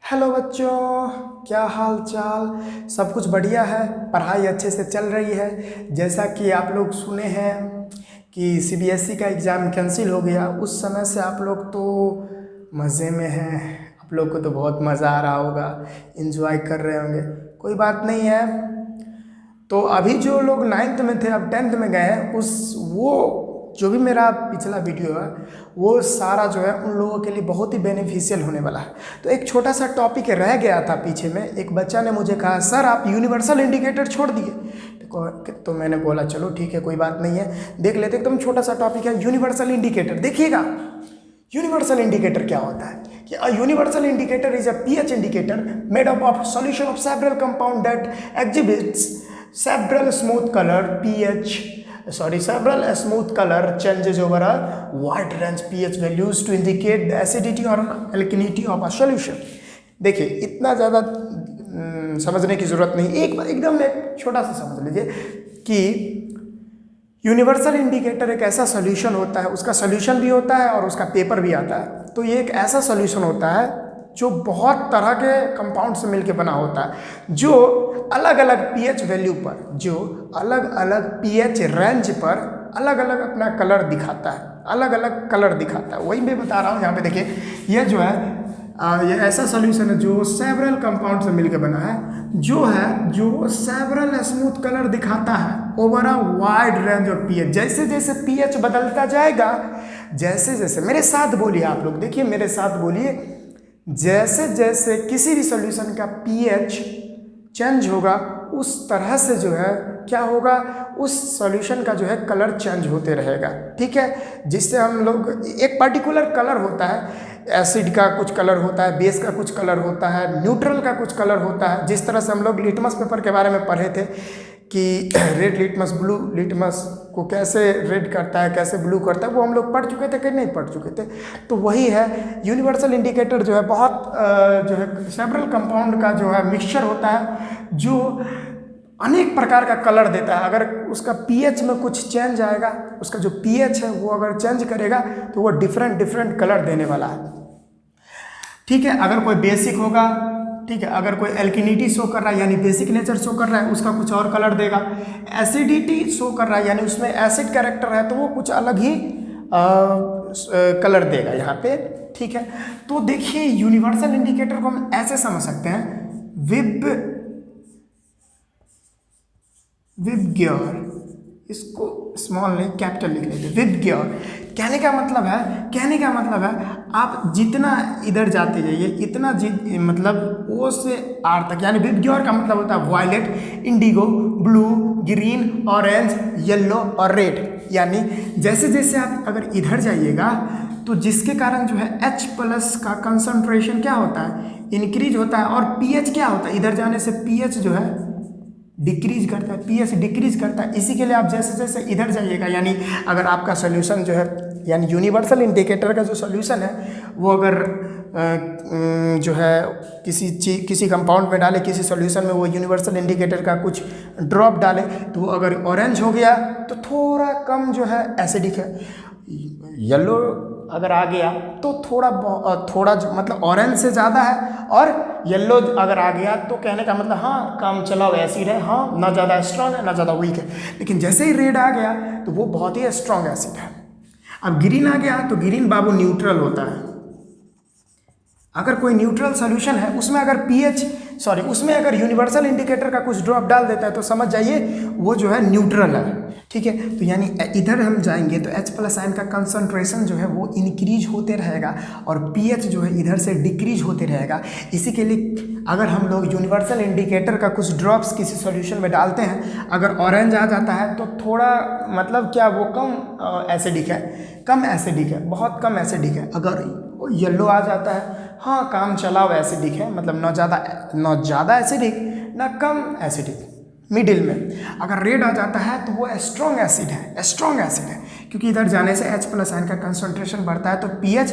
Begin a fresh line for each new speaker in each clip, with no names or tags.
Hello बच्चों, क्या हाल चाल। सब कुछ बढ़िया है, पढ़ाई अच्छे से चल रही है। जैसा कि आप लोग सुने हैं कि सीबीएसई का एग्ज़ाम कैंसिल हो गया, उस समय से आप लोग तो मज़े में हैं। आप लोग को तो बहुत मज़ा आ रहा होगा, एंजॉय कर रहे होंगे। कोई बात नहीं है। तो अभी जो लोग 9th में थे अब 10th में गए हैं, वो जो भी मेरा पिछला वीडियो है वो सारा जो है उन लोगों के लिए बहुत ही बेनिफिशियल होने वाला है। तो एक छोटा सा टॉपिक रह गया था पीछे में। एक बच्चा ने मुझे कहा, सर आप यूनिवर्सल इंडिकेटर छोड़ दिए। तो मैंने बोला चलो ठीक है, कोई बात नहीं है, देख लेते। एकदम छोटा सा टॉपिक है यूनिवर्सल इंडिकेटर। देखिएगा यूनिवर्सल इंडिकेटर क्या होता है कि a universal indicator is a pH indicator made up of solution of several compound that exhibits several smooth color changes over a wide range pH values to indicate the acidity or alkalinity of a solution। देखिए इतना ज़्यादा समझने की ज़रूरत नहीं, एक बार एकदम एक छोटा सा समझ लीजिए कि यूनिवर्सल इंडिकेटर एक ऐसा सोल्यूशन होता है, उसका सोल्यूशन भी होता है और उसका पेपर भी आता है। तो ये एक ऐसा सोल्यूशन होता है जो बहुत तरह के कंपाउंड से मिलकर बना होता है, जो अलग अलग पीएच वैल्यू पर, जो अलग अलग पीएच रेंज पर अलग अलग अपना कलर दिखाता है, अलग अलग कलर दिखाता है। वही मैं बता रहा हूँ। यहाँ पे देखिए, ये जो है ये ऐसा सोल्यूशन है जो सेवरल कंपाउंड से मिलकर बना है, जो सेवरल स्मूथ कलर दिखाता है over a wide range of pH. जैसे जैसे पीएच बदलता जाएगा, जैसे जैसे मेरे साथ बोलिए, आप लोग देखिए मेरे साथ बोलिए, जैसे जैसे किसी भी सॉल्यूशन का पीएच चेंज होगा उस तरह से जो है क्या होगा, उस सॉल्यूशन का जो है कलर चेंज होते रहेगा। ठीक है, जिससे हम लोग एक पर्टिकुलर कलर होता है, एसिड का कुछ कलर होता है, बेस का कुछ कलर होता है, न्यूट्रल का कुछ कलर होता है। जिस तरह से हम लोग लिटमस पेपर के बारे में पढ़े थे कि रेड लिटमस ब्लू लिटमस को कैसे रेड करता है, कैसे ब्लू करता है, वो हम लोग पढ़ चुके थे कि नहीं पढ़ चुके थे। तो वही है यूनिवर्सल इंडिकेटर, जो है बहुत जो है सेवरल कंपाउंड का जो है मिक्सचर होता है, जो अनेक प्रकार का कलर देता है। अगर उसका पीएच में कुछ चेंज आएगा, उसका जो पीएच है वो अगर चेंज करेगा तो वो डिफरेंट डिफरेंट कलर देने वाला है। ठीक है, अगर कोई बेसिक होगा, ठीक है, अगर कोई एल्किनिटी शो कर रहा है यानी बेसिक नेचर शो कर रहा है, उसका कुछ और कलर देगा। एसिडिटी शो कर रहा है यानी उसमें एसिड कैरेक्टर है, तो वो कुछ अलग ही कलर देगा यहाँ पे। ठीक है, तो देखिए यूनिवर्सल इंडिकेटर को हम ऐसे समझ सकते हैं, विबग्योर, इसको स्मॉल नहीं कैपिटल लिख लेते, विबग्योर। कहने का मतलब है आप जितना इधर जाते जाइए, इतना मतलब ओ से आर तक, यानी विबग्योर का मतलब होता है violet, indigo, blue, green, orange, yellow और रेड। यानी जैसे जैसे आप अगर इधर जाइएगा तो जिसके कारण जो है H+ का कंसंट्रेशन क्या होता है, इंक्रीज होता है, और पीएच क्या होता है, इधर जाने से पीएच जो है डिक्रीज करता है, पीएच डिक्रीज करता है। इसी के लिए आप जैसे जैसे इधर जाइएगा, यानी अगर आपका सोल्यूशन जो है, यानी यूनिवर्सल इंडिकेटर का जो सोल्यूशन है वो अगर जो है किसी कंपाउंड में डाले, किसी सोल्यूशन में, वो यूनिवर्सल इंडिकेटर का कुछ ड्रॉप डाले, तो वो अगर ऑरेंज हो गया तो थोड़ा कम जो है एसिडिक है। येलो अगर आ गया तो थोड़ा मतलब ऑरेंज से ज़्यादा है, और येलो अगर आ गया तो कहने का मतलब हाँ काम चलाओ एसिड है, हाँ ना ज़्यादा स्ट्रांग है ना ज़्यादा वीक है। लेकिन जैसे ही रेड आ गया तो वो बहुत ही स्ट्रांग एसिड है। अब ग्रीन आ गया तो ग्रीन बाबू न्यूट्रल होता है। अगर कोई न्यूट्रल सॉल्यूशन है, उसमें अगर यूनिवर्सल इंडिकेटर का कुछ ड्रॉप डाल देता है तो समझ जाइए वो जो है न्यूट्रल है। ठीक है, तो यानी इधर हम जाएंगे तो H+ आयन का कंसंट्रेशन जो है वो इंक्रीज होते रहेगा और पीएच जो है इधर से डिक्रीज होते रहेगा। इसी के लिए अगर हम लोग यूनिवर्सल इंडिकेटर का कुछ ड्रॉप्स किसी सॉल्यूशन में डालते हैं, अगर ऑरेंज आ जाता है तो थोड़ा मतलब क्या वो कम एसिडिक है, बहुत कम एसिडिक है। अगर येलो आ जाता है, हाँ काम चलाओ एसिडिक है, मतलब न ज़्यादा एसिडिक न कम एसिडिक, मिडिल में। अगर रेड आ जाता है तो वो स्ट्रॉन्ग एसिड है, क्योंकि इधर जाने से H+ आयन का कंसंट्रेशन बढ़ता है तो पीएच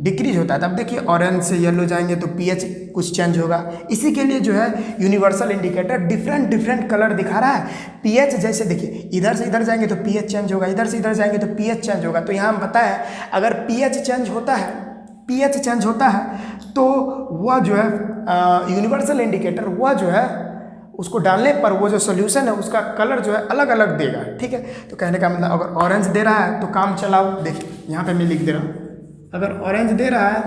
डिक्रीज होता है। तब देखिए ऑरेंज से येलो जाएंगे तो पीएच कुछ चेंज होगा। इसी के लिए जो है यूनिवर्सल इंडिकेटर डिफरेंट कलर दिखा रहा है। पीएच जैसे देखिए इधर से इधर जाएंगे तो पीएच चेंज होगा, इधर से इधर जाएंगे तो पीएच चेंज होगा। तो यहाँ हम बताएं, अगर पीएच चेंज होता है तो वह जो है यूनिवर्सल इंडिकेटर वह जो है उसको डालने पर वो जो सोल्यूशन है उसका कलर जो है अलग अलग देगा। ठीक है, तो कहने का मतलब अगर ऑरेंज दे रहा है तो काम चलाओ। देखिए यहाँ पे मैं लिख दे रहा हूँ, अगर ऑरेंज दे रहा है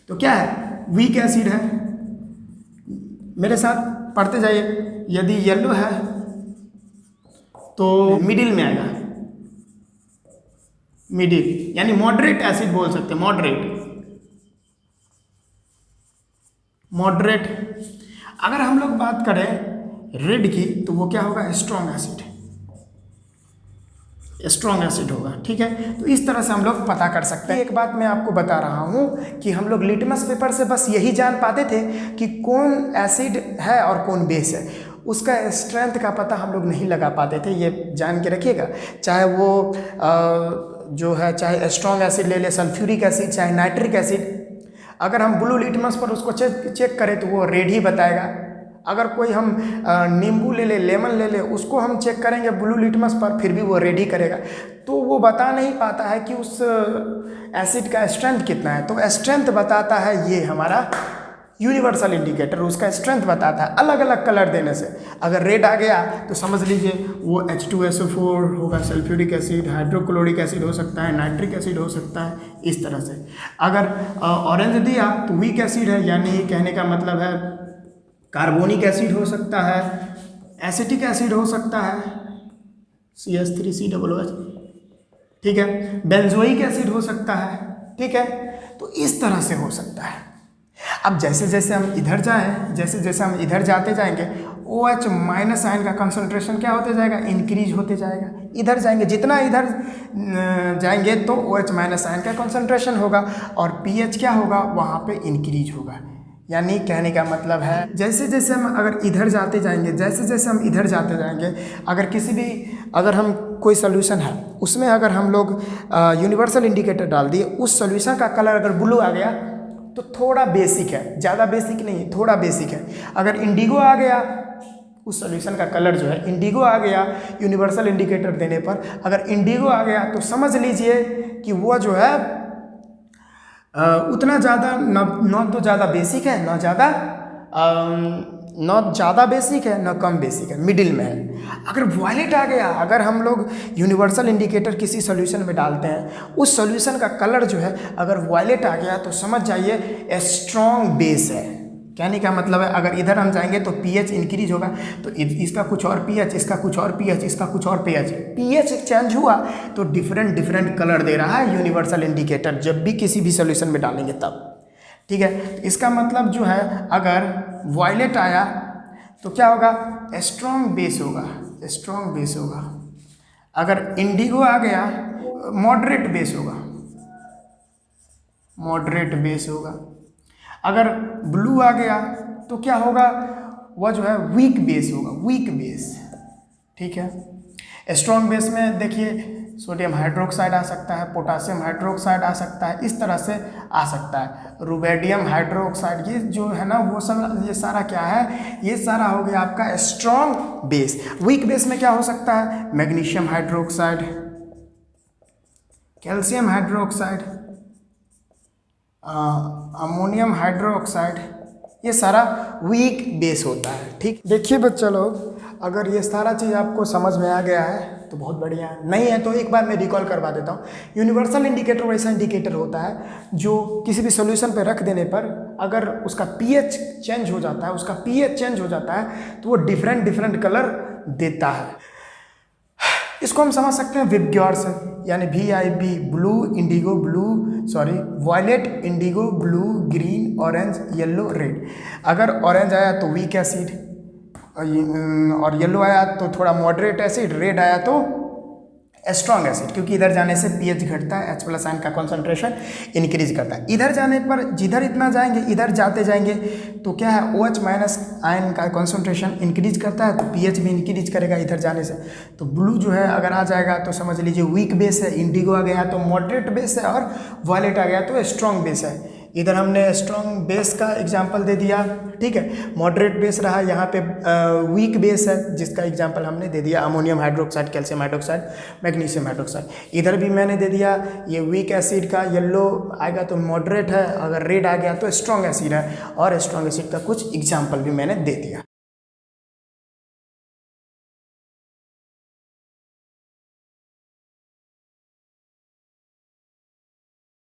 तो क्या है, वीक एसिड है। मेरे साथ पढ़ते जाइए। यदि येलो है तो मिडिल में आएगा, मिडिल यानी मॉडरेट एसिड बोल सकते हैं, मॉडरेट। अगर हम लोग बात करें रेड की तो वो क्या होगा, स्ट्रॉन्ग एसिड होगा। ठीक है, तो इस तरह से हम लोग पता कर सकते हैं। एक बात मैं आपको बता रहा हूँ कि हम लोग लिटमस पेपर से बस यही जान पाते थे कि कौन एसिड है और कौन बेस है, उसका स्ट्रेंथ का पता हम लोग नहीं लगा पाते थे। ये जान के रखिएगा, चाहे वो जो है चाहे स्ट्रॉन्ग एसिड ले ले, सल्फ्यूरिक एसिड, चाहे नाइट्रिक एसिड, अगर हम ब्लू लिटमस पर उसको चेक करें तो वो रेड ही बताएगा। अगर कोई हम नींबू ले ले, लेमन ले ले, उसको हम चेक करेंगे ब्लू लिटमस पर, फिर भी वो रेड ही करेगा। तो वो बता नहीं पाता है कि उस एसिड का स्ट्रेंथ कितना है। तो स्ट्रेंथ बताता है ये हमारा यूनिवर्सल इंडिकेटर, उसका स्ट्रेंथ बताता है अलग अलग कलर देने से। अगर रेड आ गया तो समझ लीजिए वो H2SO4 होगा, सल्फ्यूरिक एसिड, हाइड्रोक्लोरिक एसिड हो सकता है, नाइट्रिक एसिड हो सकता है, इस तरह से। अगर ऑरेंज दिया तो वीक एसिड है, यानी कहने का मतलब है कार्बोनिक एसिड हो सकता है, एसिटिक एसिड हो सकता है, CH3COOH, ठीक है, बेंजोइक एसिड हो सकता है। ठीक है, तो इस तरह से हो सकता है। अब जैसे जैसे हम इधर जाते जाएंगे, OH माइनस आयन का कंसंट्रेशन क्या होते जाएगा, इंक्रीज होते जाएगा। इधर जाएंगे, जितना इधर जाएंगे तो OH माइनस आयन का कंसंट्रेशन होगा और pH क्या होगा, वहाँ पे इंक्रीज होगा। यानी कहने का मतलब है जैसे जैसे हम अगर इधर जाते जाएंगे, अगर हम कोई सोल्यूशन है उसमें अगर हम लोग यूनिवर्सल इंडिकेटर डाल दिए, उस सोल्यूशन का कलर अगर ब्लू आ गया तो थोड़ा बेसिक है, ज़्यादा बेसिक नहीं है, थोड़ा बेसिक है। अगर इंडिगो आ गया, उस सोल्यूशन का कलर जो है इंडिगो आ गया यूनिवर्सल इंडिकेटर देने पर, अगर इंडिगो आ गया तो समझ लीजिए कि वो जो है उतना ज़्यादा न तो ज़्यादा बेसिक है, न ज़्यादा बेसिक है, न कम बेसिक है, मिडिल में है। अगर वॉयलेट आ गया, अगर हम लोग यूनिवर्सल इंडिकेटर किसी सॉल्यूशन में डालते हैं, उस सॉल्यूशन का कलर जो है अगर वॉयलेट आ गया तो समझ जाइए स्ट्रॉन्ग बेस है। कहने का मतलब है अगर इधर हम जाएंगे तो pH इंक्रीज होगा, तो इसका कुछ और pH, इसका कुछ और pH, इसका कुछ और pH चेंज हुआ तो डिफरेंट कलर दे रहा है यूनिवर्सल इंडिकेटर, जब भी किसी भी सॉल्यूशन में डालेंगे तब। ठीक है, तो इसका मतलब जो है अगर वॉयलेट आया तो क्या होगा, स्ट्रॉन्ग बेस होगा। अगर इंडिगो आ गया मॉडरेट बेस होगा। अगर ब्लू आ गया तो क्या होगा, वह जो है वीक बेस। ठीक है, स्ट्रॉन्ग बेस में देखिए सोडियम हाइड्रोक्साइड आ सकता है, पोटासियम हाइड्रोक्साइड आ सकता है, इस तरह से आ सकता है। रुबेडियम हाइड्रोक्साइड, ये जो है ना वो सब, ये सारा क्या है, ये सारा हो गया आपका स्ट्रॉन्ग बेस। वीक बेस में क्या हो सकता है, magnesium hydroxide, calcium hydroxide, ammonium hydroxide, ये सारा वीक बेस होता है। ठीक, देखिए बच्चा लोग, अगर ये सारा चीज़ आपको समझ में आ गया है तो बहुत बढ़िया है, नहीं है तो एक बार मैं रिकॉल करवा देता हूँ। यूनिवर्सल इंडिकेटर वैसा इंडिकेटर होता है जो किसी भी सॉल्यूशन पर रख देने पर अगर उसका pH चेंज हो जाता है तो वो डिफरेंट कलर देता है। इसको हम समझ सकते हैं विबग्योर से, यानी VIB, violet, indigo, blue, green, orange, yellow, red. अगर ऑरेंज आया तो वीक एसिड और येलो आया तो थोड़ा मॉडरेट एसिड, रेड आया तो स्ट्रॉन्ग एसिड, क्योंकि इधर जाने से pH घटता है, H+ आयन का कॉन्सेंट्रेशन इंक्रीज करता है। इधर जाने पर जिधर इतना जाएंगे, इधर जाते जाएंगे तो क्या है, OH- आयन का कॉन्सेंट्रेशन इंक्रीज करता है, तो pH भी इंक्रीज करेगा इधर जाने से। तो ब्लू जो है अगर आ जाएगा तो समझ लीजिए वीक बेस है, इंडिगो आ गया तो मॉडरेट बेस है, और वॉयलेट आ गया तो स्ट्रॉन्ग बेस है। इधर हमने स्ट्रॉन्ग बेस का एग्जांपल दे दिया, ठीक है। मॉडरेट बेस रहा, यहाँ पे वीक बेस है जिसका एग्जांपल हमने दे दिया ammonium hydroxide, calcium hydroxide, magnesium hydroxide. इधर भी मैंने दे दिया ये वीक एसिड का येलो आएगा तो मॉडरेट है, अगर रेड आ गया तो स्ट्रॉन्ग एसिड है, और स्ट्रॉन्ग एसिड का कुछ एग्जाम्पल भी मैंने दे दिया।